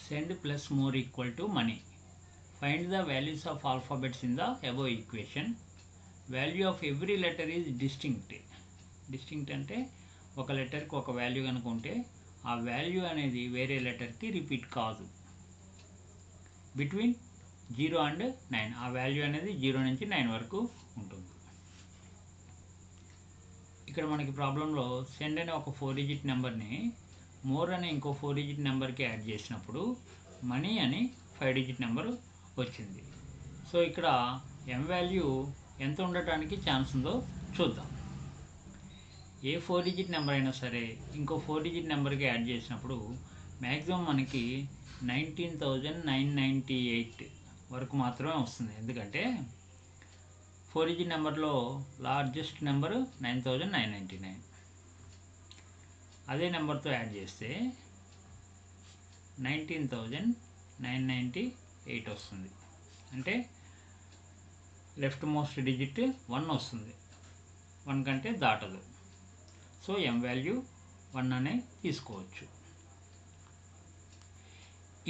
Send plus more equal to money. Find the values of alphabets in the above equation. Value of every letter is distinct. Distinct అంటే ఒక లెటర్కి ఒక value కనుక ఉంటే ఆ value అనేది వేరే లెటర్కి రిపీట్ కాదు. బిట్వీన్ 0 అండ్ 9 ఆ వాల్యూ అనేది 0 నుంచి 9 వరకు ఉంటుంది. ఇక్కడ మనకి ప్రాబ్లంలో సెండ్ అనే ఒక 4 డిజిట్ నెంబర్ని మోర్ అనే ఇంకో 4 డిజిట్ నెంబర్కి యాడ్ చేసినప్పుడు మనీ అని 5 డిజిట్ నెంబర్ వచ్చింది. సో ఇక్కడ ఎం వాల్యూ ఎంత ఉండటానికి ఛాన్స్ ఉందో చూద్దాం. ఏ 4 డిజిట్ నెంబర్ అయినా సరే ఇంకో 4 డిజిట్ నెంబర్కి యాడ్ చేసినప్పుడు మ్యాక్సిమం మనకి 19,998 వరకు మాత్రమే వస్తుంది. ఎందుకంటే 4 డిజిట్ నెంబర్లో లార్జెస్ట్ నెంబర్ 9,999. అదే నెంబర్తో యాడ్ చేస్తే 19,998 వస్తుంది. అంటే లెఫ్ట్ మోస్ట్ డిజిట్ 1 వస్తుంది. 1 కంటే దాటదు. సో ఎం వాల్యూ 1 అనే తీసుకోవచ్చు.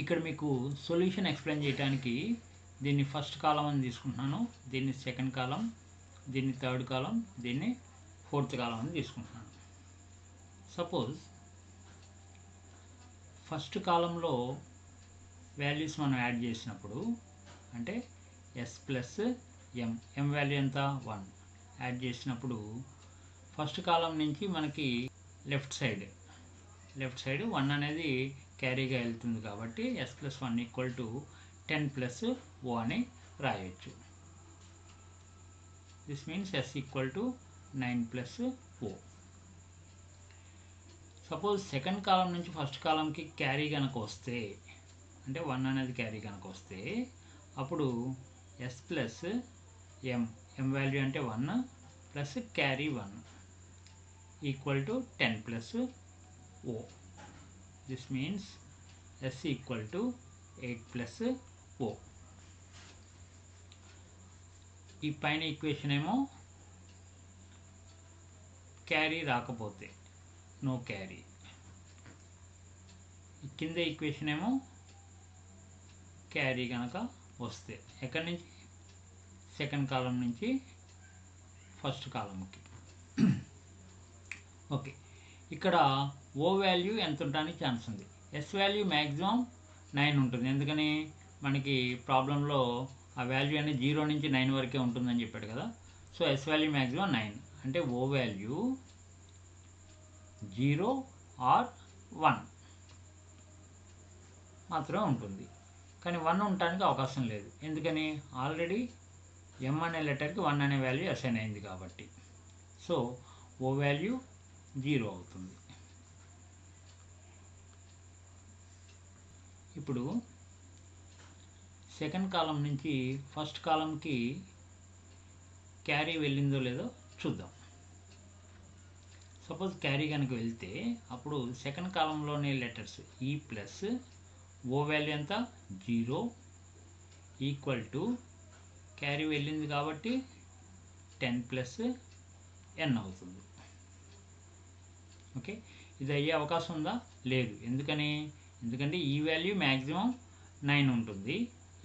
ఇక్కడ మీకు సొల్యూషన్ ఎక్స్ప్లెయిన్ చేయడానికి దీన్ని ఫస్ట్ కాలం అని తీసుకుంటున్నాను, దీన్ని సెకండ్ కాలం, దీన్ని థర్డ్ కాలం, దీన్ని ఫోర్త్ కాలం అని తీసుకుంటున్నాను. సపోజ్ ఫస్ట్ కాలంలో వాల్యూస్ మనం యాడ్ చేసినప్పుడు అంటే ఎస్ ప్లస్ ఎం వాల్యూ ఎంత 1 యాడ్ చేసినప్పుడు ఫస్ట్ కాలం నుంచి మనకి లెఫ్ట్ సైడ్ 1 అనేది క్యారీగా వెళ్తుంది కాబట్టి S plus 1 equal to 10 plus O అని రాయొచ్చు. This means S equal to 9 plus O. Suppose second column నుంచి ఫస్ట్ కాలంకి క్యారీ కనుక వస్తే అంటే 1 అనేది క్యారీ కనుక వస్తే అప్పుడు ఎస్ ప్లస్ ఎం వాల్యూ అంటే 1 plus carry 1 equal to 10 plus O. This means S equal to 8 plus O. ఈ పైన ఈక్వేషన్ ఏమో క్యారీ రాకపోతే నో క్యారీ, కింద ఈక్వేషన్ ఏమో క్యారీ కనుక వస్తే ఎక్కడి నుంచి సెకండ్ కాలం నుంచి ఫస్ట్ కాలంకి. ఓకే, ఇక్కడ ఓ వాల్యూ ఎంత ఉండడానికి ఛాన్స్ ఉంది? ఎస్ వాల్యూ మ్యాక్సిమం 9 ఉంటుంది. ఎందుకని మనకి ప్రాబ్లంలో ఆ వాల్యూ అనేది 0 నుంచి 9 వరకే ఉంటుందని చెప్పాడు కదా. సో ఎస్ వాల్యూ మ్యాక్సిమం 9 అంటే ఓ వాల్యూ 0 ఆర్ 1 మాత్రమే ఉంటుంది. కానీ 1 ఉండటానికి అవకాశం లేదు. ఎందుకని ఆల్రెడీ ఎం అనే లెటర్కి 1 అనే వాల్యూ అసైన్ అయింది కాబట్టి. సో ఓ వాల్యూ 0 అవుతుంది. ఇప్పుడు సెకండ్ కాలం నుంచి ఫస్ట్ కాలంకి క్యారీ వెళ్ళిందో లేదో చూద్దాం. సపోజ్ క్యారీ కనుక వెళ్తే అప్పుడు సెకండ్ కాలంలోనే లెటర్స్ ఈ ప్లస్ ఓ వాల్యూ ఎంత 0 ఈక్వల్ టు క్యారీ వెళ్ళింది కాబట్టి 10 ప్లస్ ఎన్ అవుతుంది. ఓకే, ఇది అయ్యే అవకాశం ఉందా? లేదు. ఎందుకంటే ఈ వాల్యూ మ్యాక్సిమం 9 ఉంటుంది.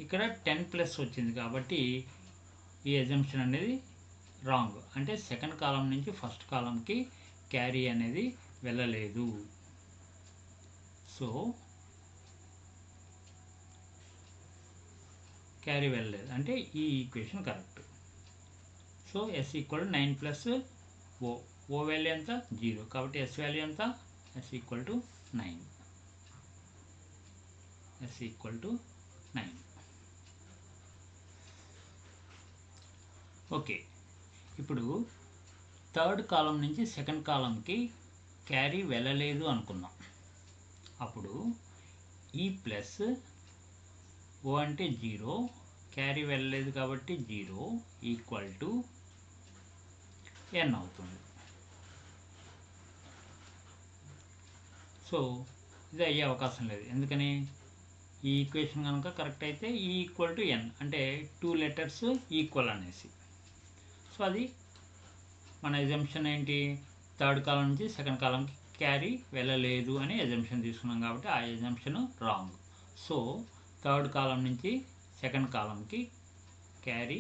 ఇక్కడ 10 ప్లస్ వచ్చింది కాబట్టి ఈ అజంప్షన్ అనేది రాంగ్. అంటే సెకండ్ కాలం నుంచి ఫస్ట్ కాలంకి క్యారీ అనేది వెళ్ళలేదు. సో క్యారీ వెళ్ళలేదు అంటే ఈ equation correct. So S equal 9 plus O. O value ఎంత 0 కాబట్టి ఎస్ వాల్యూ ఎంత S equal to 9. S equal to 9. Okay, ఇప్పుడు థర్డ్ కాలం నుంచి సెకండ్ కాలంకి క్యారీ వెళ్ళలేదు అనుకుందాం. అప్పుడు ఈ ప్లస్ ఓ అంటే 0, క్యారీ వెళ్ళలేదు కాబట్టి 0 ఈక్వల్ టు ఎన్ అవుతుంది. సో ఇది అయ్యే అవకాశం లేదు. ఎందుకని ఈ ఈక్వేషన్ కనుక కరెక్ట్ అయితే ఈ ఈక్వల్ టు ఎన్ అంటే 2 లెటర్స్ ఈక్వల్ అనేసి. సో అది మన ఎజంప్షన్ ఏంటి? థర్డ్ కాలం నుంచి సెకండ్ కాలంకి క్యారీ వెళ్ళలేదు అని ఎజంప్షన్ తీసుకున్నాం కాబట్టి ఆ assumption wrong. So third column నుంచి సెకండ్ కాలంకి క్యారీ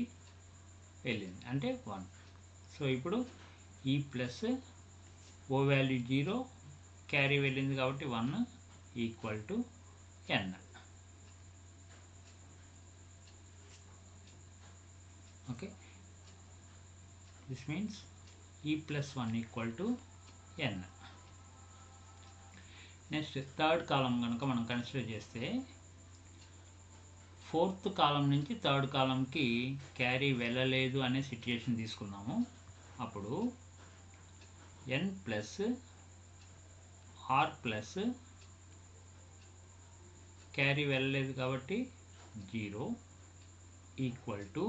వెళ్ళింది అంటే 1. సో ఇప్పుడు ఈ ప్లస్ ఓ వాల్యూ 0 క్యారీ వెళ్ళింది కాబట్టి 1 equal to n. Okay, this means E plus 1 equal to n. Next third column కనుక మనం కన్సిడర్ చేస్తే ఫోర్త్ కాలం నుంచి థర్డ్ కాలంకి క్యారీ వెళ్ళలేదు అనే సిచ్యుయేషన్ తీసుకుందాము. అప్పుడు n plus r plus carry వెళ్ళలేదు కాబట్టి 0 ఈక్వల్ టు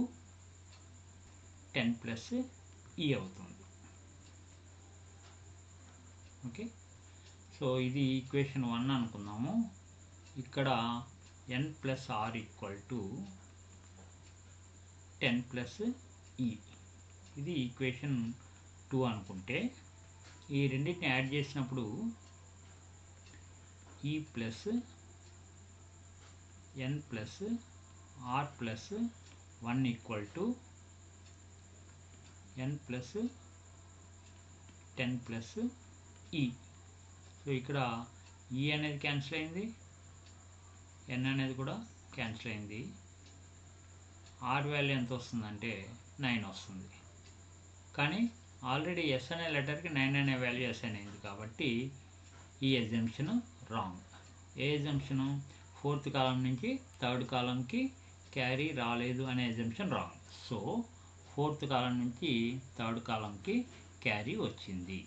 10 ప్లస్ ఈ అవుతుంది. ఓకే, సో ఇది ఈక్వేషన్ 1 అనుకుందాము. ఇక్కడ n plus r equal to 10 plus e, ఇది ఈక్వేషన్ 2 అనుకుంటే ఈ రెండింటిని యాడ్ చేసినప్పుడు e plus n plus r plus 1 equal to n plus 10 plus e. So ఇక్కడ ఈ అనేది క్యాన్సిల్ అయింది, n అనేది కూడా క్యాన్సిల్ అయింది. ఆర్ వాల్యూ ఎంత వస్తుందంటే 9 వస్తుంది. కానీ ఆల్రెడీ ఎస్ అనే లెటర్కి 9 అనే వాల్యూ అసైన్ అయింది కాబట్టి ఈ ఎగ్జంప్షన్ రాంగ్. ఏ ఎగ్జంప్షను? ఫోర్త్ కాలం నుంచి థర్డ్ కాలంకి క్యారీ రాలేదు అనే ఎగ్జంప్షన్ రాంగ్. సో ఫోర్త్ కాలం నుంచి థర్డ్ కాలంకి క్యారీ వచ్చింది.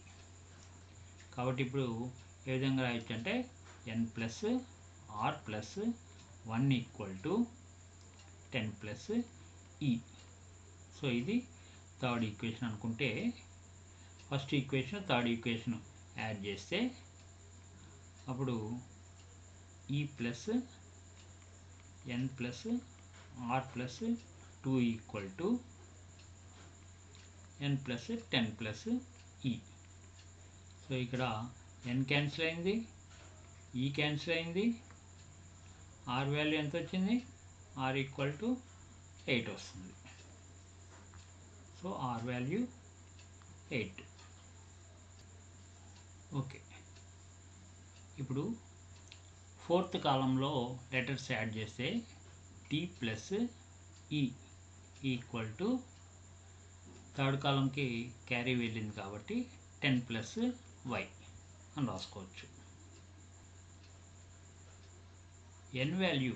కాబట్టి ఇప్పుడు ఏ విధంగా రాయొచ్చు అంటే n plus r plus 1 equal to 10 plus e. So ఇది థర్డ్ ఈక్వేషన్ అనుకుంటే first equation third equation add చేస్తే అప్పుడు e plus n plus r plus 2 equal to n plus 10 plus e. So ఇక్కడ n క్యాన్సిల్ అయింది, e cancel అయింది, are value ఎంత వచ్చింది? Are equal to 8 వస్తుంది. So r value 8. ఓకే, ఇప్పుడు fourth కాలంలో లెటర్స్ యాడ్ చేస్తే t plus e equal to third కాలంకి క్యారీ వెళ్ళింది కాబట్టి 10 ప్లస్ వై అని రాసుకోవచ్చు. ఎన్ వాల్యూ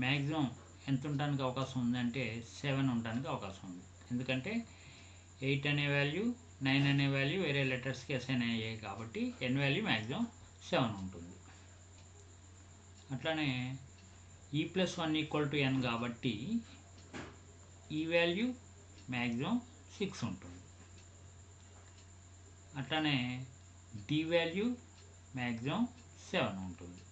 మ్యాక్సిమం ఎంత ఉండడానికి అవకాశం ఉందంటే 7 ఉండడానికి అవకాశం ఉంది. ఎందుకంటే 8 అనే వాల్యూ 9 అనే వాల్యూ వేరే లెటర్స్కి అసైన్ అయ్యాయి కాబట్టి ఎన్ వాల్యూ మ్యాక్సిమం 7 ఉంటుంది. అట్లానే ఈ ప్లస్ 1 ఈక్వల్ టు ఎన్ కాబట్టి ఈ వాల్యూ మ్యాక్సిమం 6 ఉంటుంది. అట్లానే డి వాల్యూ మ్యాక్సిమం 7 ఉంటుంది.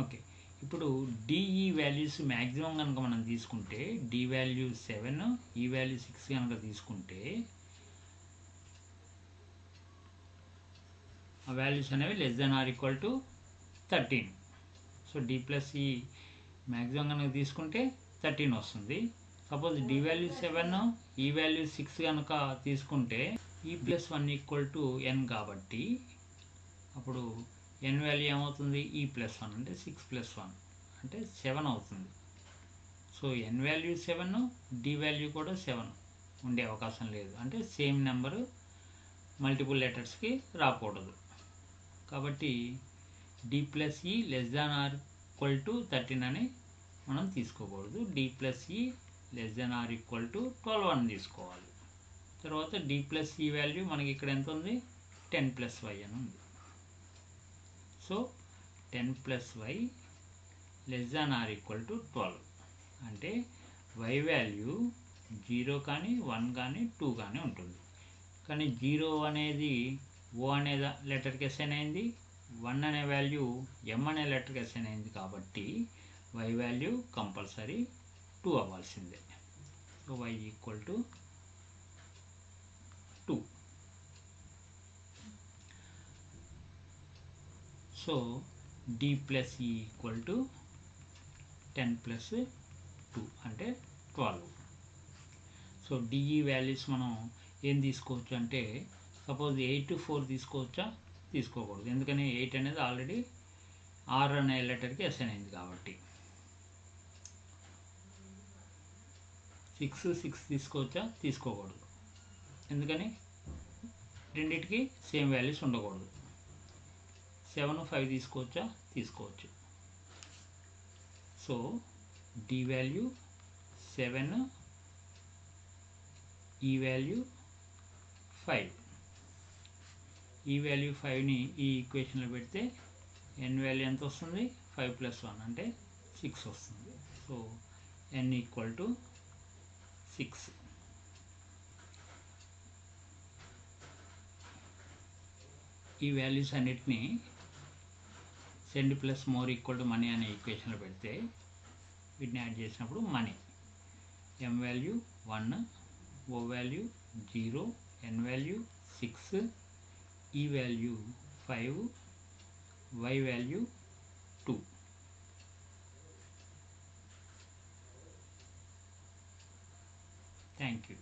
ఓకే, ఇప్పుడు డిఈ వాల్యూస్ మ్యాక్సిమం కనుక మనం తీసుకుంటే డి వాల్యూ 7, ఈ వాల్యూ 6 కనుక తీసుకుంటే ఆ వాల్యూస్ అనేవి less than r equal to 13. So d plus e maximum కనుక తీసుకుంటే 13 వస్తుంది. సపోజ్ డి వాల్యూ 7, ఈ వాల్యూ 6 కనుక తీసుకుంటే ఈ ప్లస్ 1 ఈక్వల్ టు ఎన్ కాబట్టి అప్పుడు ఎన్ వాల్యూ ఏమవుతుంది? ఈ ప్లస్ 1 అంటే 6 ప్లస్ 1 అంటే 7 అవుతుంది. సో ఎన్ వాల్యూ 7, డి వాల్యూ కూడా 7 ఉండే అవకాశం లేదు. అంటే సేమ్ నెంబరు మల్టిపుల్ లెటర్స్కి రాకూడదు. కాబట్టి డి ప్లస్ ఈ less than r equal to 13 అని మనం తీసుకోకూడదు. డి ప్లస్ ఈ less than r equal to 12 అని తీసుకోవాలి. తర్వాత డి ప్లస్ ఈ వాల్యూ మనకి ఇక్కడ ఎంత ఉంది? 10 ప్లస్ వై అని ఉంది. So 10 plus y less than r equal to 12 అంటే వై వాల్యూ 0 కానీ 1 కానీ 2 కానీ ఉంటుంది. కానీ 0 అనేది ఓ అనే లెటర్కి అసైన్ అయింది, 1 అనే వాల్యూ ఎం అనే లెటర్కి అసైన్ అయింది కాబట్టి వై వాల్యూ కంపల్సరీ 2 అవ్వాల్సిందే. So y equal to 2. So d plus e equal to 10 plus 2 అంటే 12. సో డిఈ వాల్యూస్ మనం ఏం తీసుకోవచ్చు అంటే సపోజ్ 8 to 4 తీసుకోవచ్చా, తీసుకోకూడదు. ఎందుకని 8 అనేది ఆల్రెడీ ఆర్ అనే లెటర్కి అసైన్ అయింది కాబట్టి. 6 తీసుకోవచ్చా, తీసుకోకూడదు. ఎందుకని రెండింటికి సేమ్ వాల్యూస్ ఉండకూడదు. 7 5 తీసుకోవచ్చా, తీసుకోవచ్చు. సో డి వాల్యూ 7, ఈ వాల్యూ 5. ఈ వాల్యూ 5ని ఈ ఈక్వేషన్లో పెడితే ఎన్ వాల్యూ ఎంత వస్తుంది, 5 + 1 అంటే 6 వస్తుంది. So n equal to 6. ఈ వాల్యూస్ అన్నిటినీ send plus more equal to money అనే ఈక్వేషన్లో పెడితే వీటిని యాడ్ చేసినప్పుడు money m value 1, o value 0, n value 6, e value 5, y value 2. Thank you.